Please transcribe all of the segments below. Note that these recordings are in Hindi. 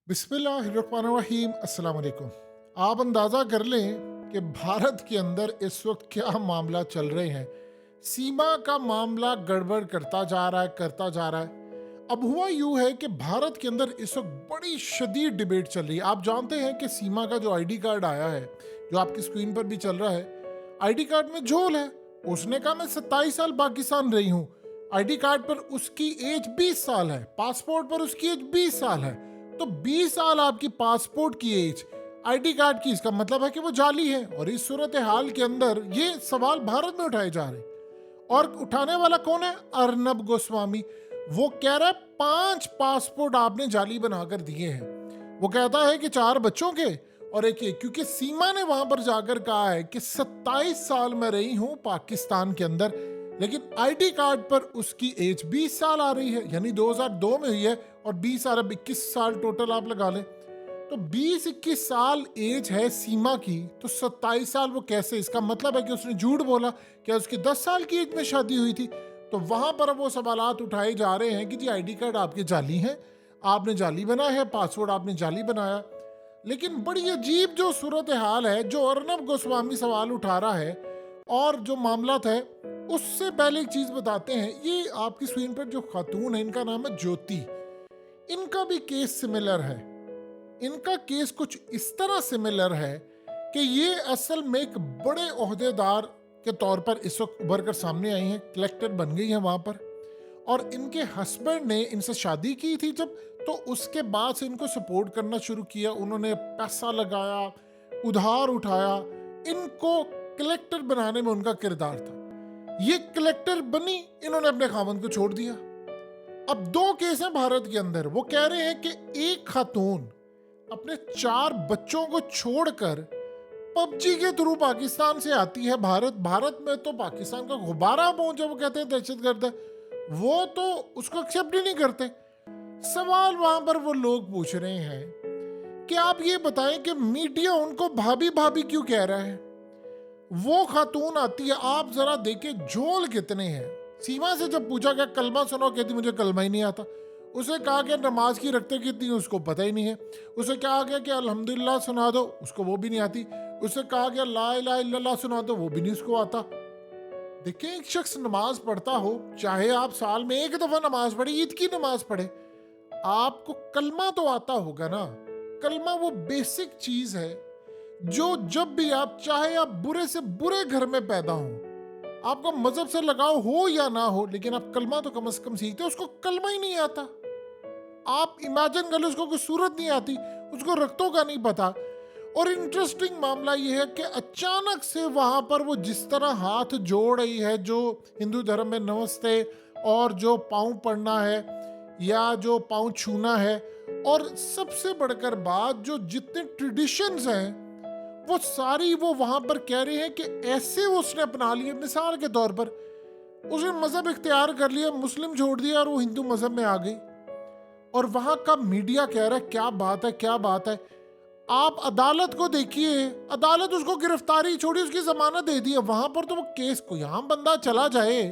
बिस्मिल्लाहिर्रहमानिर्रहीम अस्सलाम वालेकुम। आप अंदाज़ा कर लें कि भारत के अंदर इस वक्त क्या मामला चल रहे हैं। सीमा का मामला गड़बड़ करता जा रहा है। अब हुआ यूं है कि भारत के अंदर इस वक्त बड़ी शदीद डिबेट चल रही है। आप जानते हैं कि सीमा का जो आईडी कार्ड आया है, जो आपकी स्क्रीन पर भी चल रहा है, आईडी कार्ड में झोल है। उसने कहा मैं 27 साल पाकिस्तान रही हूँ। आईडी कार्ड पर उसकी एज 20 साल है, पासपोर्ट पर उसकी एज 20 साल है। तो 20 साल आपकी पासपोर्ट की एज, आईडी कार्ड की, इसका मतलब है कि वो जाली है। और इस सूरत हाल के अंदर ये सवाल भारत में उठाए जा रहे हैं। और उठाने वाला कौन है? अर्नब गोस्वामी। वो कह रहा है 5 पासपोर्ट आपने जाली बनाकर दिए हैं। वो कहता है कि 4 बच्चों के और एक, क्योंकि सीमा ने वहां पर जाकर कहा है कि 27 साल मैं रही हूं पाकिस्तान के अंदर, लेकिन आईडी कार्ड पर उसकी एज 20 साल आ रही है, यानी 2002 में हुई है। और 20 साल, अब 21 साल टोटल आप लगा लें, तो 20-21 साल एज है सीमा की। तो 27 साल वो कैसे? इसका मतलब है कि उसने झूठ बोला। क्या उसकी 10 साल की एज में शादी हुई थी? तो वहां पर वो सवालात उठाए जा रहे हैं कि जी आईडी कार्ड आपके जाली हैं, आपने जाली बनाया है, पासवर्ड आपने जाली बनाया। लेकिन बड़ी अजीब जो सूरत हाल है, जो अर्नब गोस्वामी सवाल उठा रहा है और जो मामला है, उससे पहले एक चीज बताते हैं। ये आपकी स्क्रीन पर जो खातून है, इनका नाम है ज्योति। इनका भी केस सिमिलर है। इनका केस कुछ इस तरह सिमिलर है कि ये असल में एक बड़े ओहदेदार के तौर पर इस वक्त उभर कर सामने आई हैं, कलेक्टर बन गई हैं वहां पर। और इनके हस्बैंड ने इनसे शादी की थी जब, तो उसके बाद से इनको सपोर्ट करना शुरू किया। उन्होंने पैसा लगाया, उधार उठाया, इनको कलेक्टर बनाने में उनका किरदार था। ये कलेक्टर बनी, इन्होंने अपने खामन को छोड़ दिया। अब 2 केस हैं भारत के अंदर। वो कह रहे हैं कि एक खातून अपने 4 बच्चों को छोड़कर पबजी के थ्रू पाकिस्तान से आती है भारत। भारत में तो पाकिस्तान का गुब्बारा पहुंचा, वो कहते हैं दहशतगर्द है, वो तो उसको एक्सेप्ट ही नहीं करते। सवाल वहां पर वो लोग पूछ रहे हैं कि आप ये बताएं कि मीडिया उनको भाभी भाभी क्यों कह रहा है। वो खातून आती है, आप जरा देखे झोल कितने हैं। सीमा से जब पूछा गया कलमा सुनो, कहती मुझे कलमा ही नहीं आता। उसे कहा गया नमाज की रखते कितनी, उसको पता ही नहीं है। उसे कहा गया कि अल्हम्दुलिल्लाह सुना दो, उसको वो भी नहीं आती। उसे कहा गया ला इलाहा इल्लल्लाह सुना दो, वो भी नहीं उसको आता। देखिए, एक शख्स नमाज पढ़ता हो, चाहे आप साल में एक दफा नमाज पढ़े, ईद की नमाज पढ़े, आपको कलमा तो आता होगा ना। कलमा वो बेसिक चीज है जो जब भी आप, चाहे आप बुरे से बुरे घर में पैदा हो, आपका मजहब से लगाव हो या ना हो, लेकिन आप कलमा तो कम से कम सीखते हो। उसको कलमा ही नहीं आता। आप इमेजिन कर लो, उसको कोई सूरत नहीं आती, उसको रख्तों का नहीं पता। और इंटरेस्टिंग मामला यह है कि अचानक से वहां पर वो जिस तरह हाथ जोड़ रही है, जो हिंदू धर्म में नमस्ते और जो पाँव पड़ना है या जो पाँव छूना है, और सबसे बढ़कर बात, जो जितने ट्रेडिशंस हैं वो सारी वो वहां पर कह रहे हैं कि ऐसे उसने अपना लिए। मिसाल के तौर पर उसने मजहब इख्तियार कर लिया, मुस्लिम छोड़ दिया और वो हिंदू मजहब में आ गई। और वहां का मीडिया कह रहा है क्या बात है, क्या बात है। आप अदालत को देखिए, अदालत उसको गिरफ्तारी छोड़ी, उसकी जमानत दे दी है। वहां पर तो वो केस को, यहां बंदा चला जाए,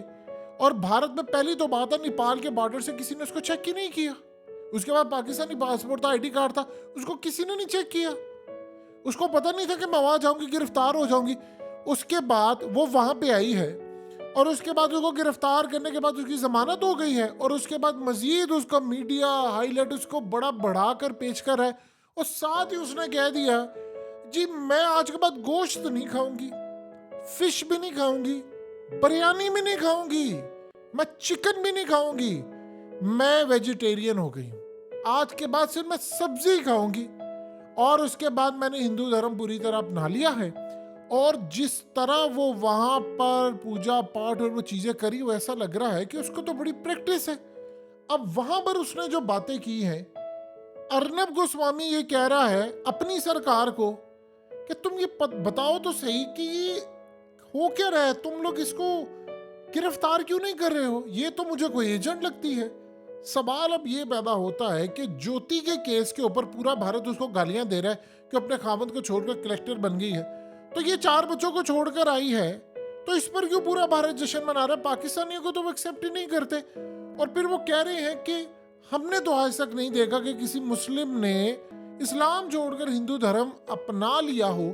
और भारत में पहली तो बात है, नेपाल के बॉर्डर से किसी ने उसको चेक ही नहीं किया। उसके बाद पाकिस्तानी पासपोर्ट था, आईडी कार्ड था, उसको किसी ने नहीं चेक किया। उसको पता नहीं था कि मैं वहां जाऊंगी गिरफ्तार हो जाऊंगी। उसके बाद वो वहां पे आई है, और उसके बाद उसको गिरफ्तार करने के बाद उसकी जमानत हो गई है। और उसके बाद मजीद उसका मीडिया हाईलाइट उसको बड़ा बढ़ाकर पेश कर है। और साथ ही उसने कह दिया जी मैं आज के बाद गोश्त नहीं खाऊंगी, फिश भी नहीं खाऊंगी, बिरयानी भी नहीं खाऊंगी, मैं चिकन भी नहीं खाऊंगी, मैं वेजिटेरियन हो गई हूं। आज के बाद सिर्फ मैं सब्जी खाऊंगी। और उसके बाद मैंने हिंदू धर्म पूरी तरह अपना लिया है। और जिस तरह वो वहां पर पूजा पाठ और वो चीजें करी, वो ऐसा लग रहा है कि उसको तो बड़ी प्रैक्टिस है। अब वहां पर उसने जो बातें की हैं, अर्नब गोस्वामी ये कह रहा है अपनी सरकार को कि तुम ये बताओ तो सही कि ये हो क्या रहा है, तुम लोग इसको गिरफ्तार क्यों नहीं कर रहे हो, ये तो मुझे कोई एजेंट लगती है। सवाल अब ये पैदा होता है कि ज्योति के केस के ऊपर पूरा भारत उसको गालियां दे रहा है कि अपने खामद को छोड़कर कलेक्टर बन गई है। तो ये 4 बच्चों को छोड़कर आई है, तो इस पर क्यों पूरा भारत जश्न मना रहा है? पाकिस्तानियों को तो वो एक्सेप्ट ही नहीं करते। और फिर वो कह रहे हैं कि हमने तो आज तक नहीं देखा कि किसी मुस्लिम ने इस्लाम छोड़कर हिंदू धर्म अपना लिया हो।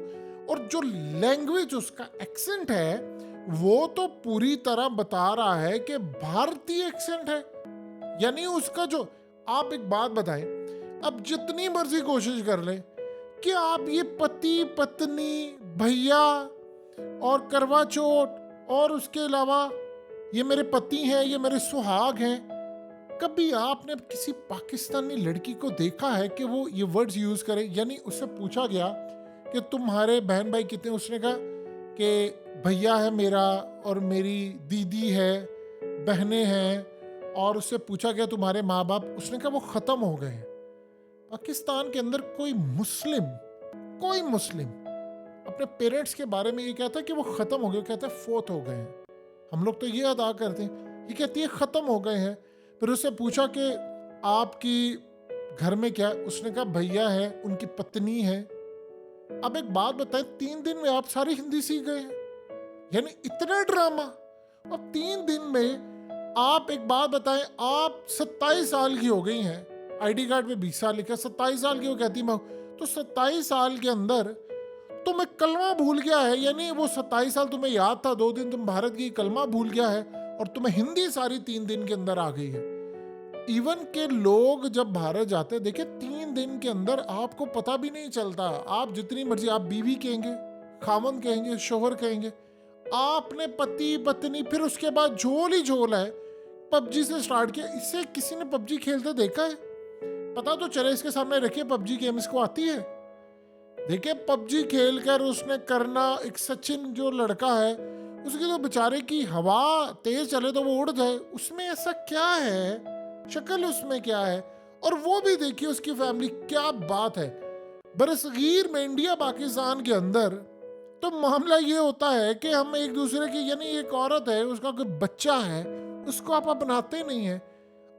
और जो लैंग्वेज उसका एक्सेंट है वो तो पूरी तरह बता रहा है कि भारतीय एक्सेंट है। यानी उसका जो, आप एक बात बताएं, अब जितनी मर्जी कोशिश कर लें कि आप ये पति पत्नी भैया और करवा चौथ और उसके अलावा ये मेरे पति हैं, ये मेरे सुहाग हैं, कभी आपने किसी पाकिस्तानी लड़की को देखा है कि वो ये वर्ड्स यूज करे? यानी उससे पूछा गया कि तुम्हारे बहन भाई कितने, उसने कहा कि भैया है मेरा और मेरी दीदी है, बहनें हैं। और उससे पूछा गया तुम्हारे माँ बाप, उसने कहा वो खत्म हो गए हैं। पाकिस्तान के अंदर कोई मुस्लिम अपने पेरेंट्स के बारे में ये कहता है कि वो खत्म हो गए, कहता है फोत हो गए हैं। हम लोग तो ये अदा करते हैं, ये कहती है खत्म हो गए हैं। फिर उससे पूछा कि आपकी घर में क्या है, उसने कहा भैया है, उनकी पत्नी है। अब एक बात बताएं, 3 दिन में आप सारी हिंदी सीख गए हैं? यानी इतना ड्रामा। अब 3 दिन में आप एक बात बताएं, आप 27 साल की हो गई हैं, आईडी कार्ड पे 20 साल लिखा, 27 साल की वो कहती मैं, तो 27 साल के अंदर तुम्हें कलमा भूल गया है। यानी वो 27 साल तुम्हें याद था, 2 दिन तुम भारत की, कलमा भूल गया है और तुम्हें हिंदी सारी 3 दिन के अंदर आ गई है। इवन के लोग जब भारत जाते हैं, देखिए 3 दिन के अंदर आपको पता भी नहीं चलता। आप जितनी मर्जी, आप बीवी कहेंगे, खामन कहेंगे, शोहर कहेंगे, आपने पति पत्नी, फिर उसके बाद झोल ही झोल है। पबजी से स्टार्ट किया, इससे किसी ने पबजी खेलते देखा है? पता तो चले, इसके सामने रखिए पबजी गेम, इसको आती है? देखिए पबजी खेलकर उसने करना, एक सचिन जो लड़का है, उसकी तो बेचारे की हवा तेज चले तो वो उड़ जाए, उसमें ऐसा क्या है, शक्ल उसमें क्या है? और वो भी देखिए उसकी फैमिली, क्या बात है। बरसगीर में इंडिया पाकिस्तान के अंदर तो मामला ये होता है कि हम एक दूसरे की, यानी एक औरत है, उसका कोई बच्चा है, उसको आप अपनाते नहीं है।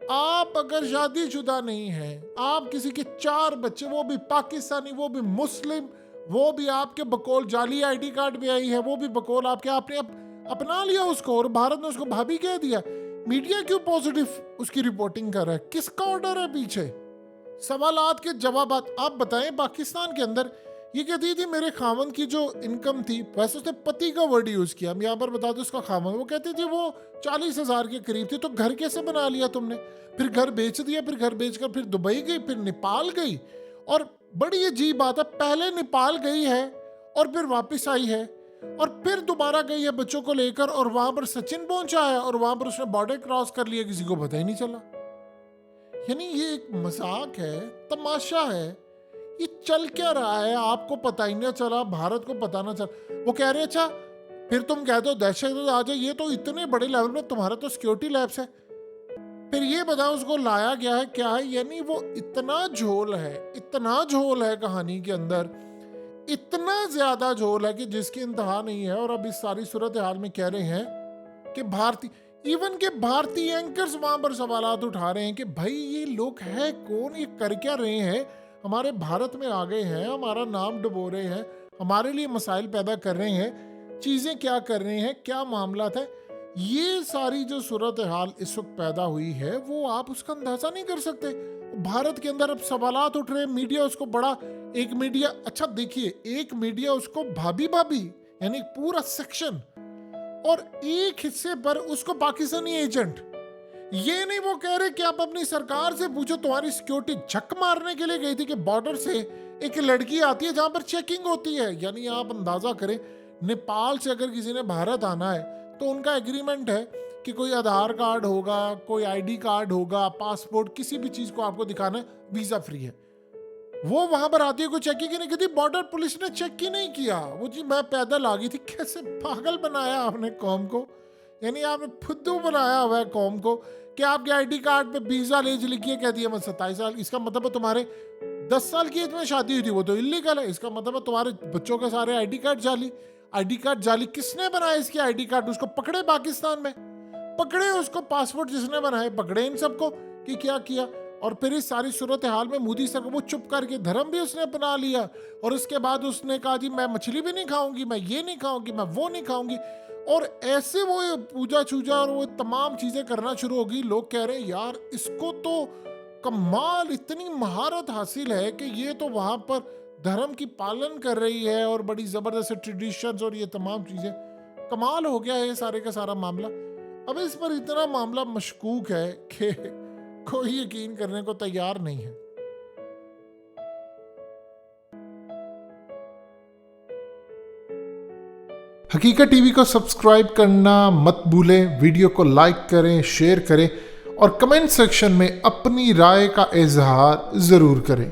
आप अगर शादीशुदा नहीं हैं, आप किसी के 4 बच्चे, वो भी पाकिस्तानी, वो भी मुस्लिम, वो भी आपके बकौल जाली आईडी कार्ड पे आई है, वो भी बकौल आपके, आपने अपना लिया उसको और भारत ने उसको भाभी कह दिया। मीडिया क्यों पॉजिटिव उसकी रिपोर्टिंग कर रहा है? किसका ऑर्डर है पीछे? सवालात के जवाबात आप बताएं। पाकिस्तान के अंदर ये कहती थी मेरे खामन की जो इनकम थी, वैसे उसने पति का वर्ड यूज किया, हम यहाँ पर बता दो उसका खामन, वो कहती थी वो 40,000 के करीब थी। तो घर कैसे बना लिया तुमने? फिर घर बेच दिया, फिर घर बेचकर फिर दुबई गई, फिर नेपाल गई। और बड़ी अजीब बात है, पहले नेपाल गई है और फिर वापस आई है और फिर दोबारा गई है बच्चों को लेकर, और वहां पर सचिन पहुंचा है और वहां पर उसने बॉर्डर क्रॉस कर लिया, किसी को पता ही नहीं चला। यानी ये एक मजाक है, तमाशा है, ये चल क्या रहा है आपको पता ही नहीं चला, भारत को पता ना चला। वो कह रहे अच्छा फिर तुम कह दो दहशतगर्द आ जाए, ये तो इतने बड़े लेवल में, तुम्हारा तो सिक्योरिटी लैब्स है। फिर ये बताओ उसको लाया गया है क्या है? यानी वो इतना झोल है कहानी के अंदर, इतना ज्यादा झोल है कि जिसकी इंतहा नहीं है। और अब इस सारी सूरत हाल में कह रहे हैं कि भारतीय एंकर्स वहां पर सवालात उठा रहे हैं कि भाई ये लोग है कौन, ये कर क्या रहे हैं, हमारे भारत में आ गए हैं, हमारा नाम डुबो रहे हैं, हमारे लिए मसाइल पैदा कर रहे हैं, चीजें क्या कर रहे हैं, क्या मामला था। ये सारी जो सूरत हाल इस वक्त पैदा हुई है वो आप उसका अंदाजा नहीं कर सकते। भारत के अंदर अब सवालात उठ रहे हैं, मीडिया उसको बड़ा, एक मीडिया, अच्छा देखिए, एक मीडिया उसको भाभी यानी पूरा सेक्शन, और एक हिस्से पर उसको पाकिस्तानी एजेंट। ये नहीं वो कह रहे कि आप अपनी सरकार से पूछो, तुम्हारी सिक्योरिटी झक मारने के लिए गई थी कि बॉर्डर से एक लड़की आती है जहां पर चेकिंग होती है। यानी आप अंदाजा करें, नेपाल से अगर किसी ने भारत आना है तो उनका एग्रीमेंट है कि कोई आधार कार्ड होगा, कोई आईडी कार्ड होगा, पासपोर्ट, किसी भी चीज को आपको दिखाना है, वीजा फ्री है। वो वहां पर आती है, कोई चेकिंग ही नहीं की, बॉर्डर पुलिस ने चेक ही नहीं किया। वो जी मैं पैदल आ गई थी। कैसे पागल बनाया आपने कौम को, यानी आपने फुद्दू बनाया हुआ है कौम को कि आपके आईडी कार्ड पे 20 साल एज लिखी है, कहती है मैं 27 साल, इसका मतलब है तुम्हारे 10 साल की एज में शादी हुई थी, वो तो इलीगल है। इसका मतलब है तुम्हारे बच्चों के सारे आईडी कार्ड जाली। किसने बनाया इसकी आईडी कार्ड? उसको पकड़े पाकिस्तान में, पकड़े उसको, पासपोर्ट जिसने बनाए पकड़े इन सबको कि क्या किया। और फिर इस सारी सूरत हाल में मोदी सर को वो चुप करके धर्म भी उसने अपना लिया, और उसके बाद उसने कहा जी मैं मछली भी नहीं खाऊंगी, मैं ये नहीं खाऊंगी, मैं वो नहीं खाऊंगी, और ऐसे वो पूजा चूजा और वो तमाम चीजें करना शुरू होगी। लोग कह रहे हैं यार इसको तो कमाल, इतनी महारत हासिल है कि ये तो वहां पर धर्म की पालन कर रही है और बड़ी जबरदस्त ट्रेडिशंस और ये तमाम चीजें। कमाल हो गया है ये सारे का सारा मामला। अब इस पर इतना मामला मशकूक है कि कोई यकीन करने को तैयार नहीं है। हकीकत टीवी को सब्सक्राइब करना मत भूलें, वीडियो को लाइक करें, शेयर करें और कमेंट सेक्शन में अपनी राय का इजहार ज़रूर करें।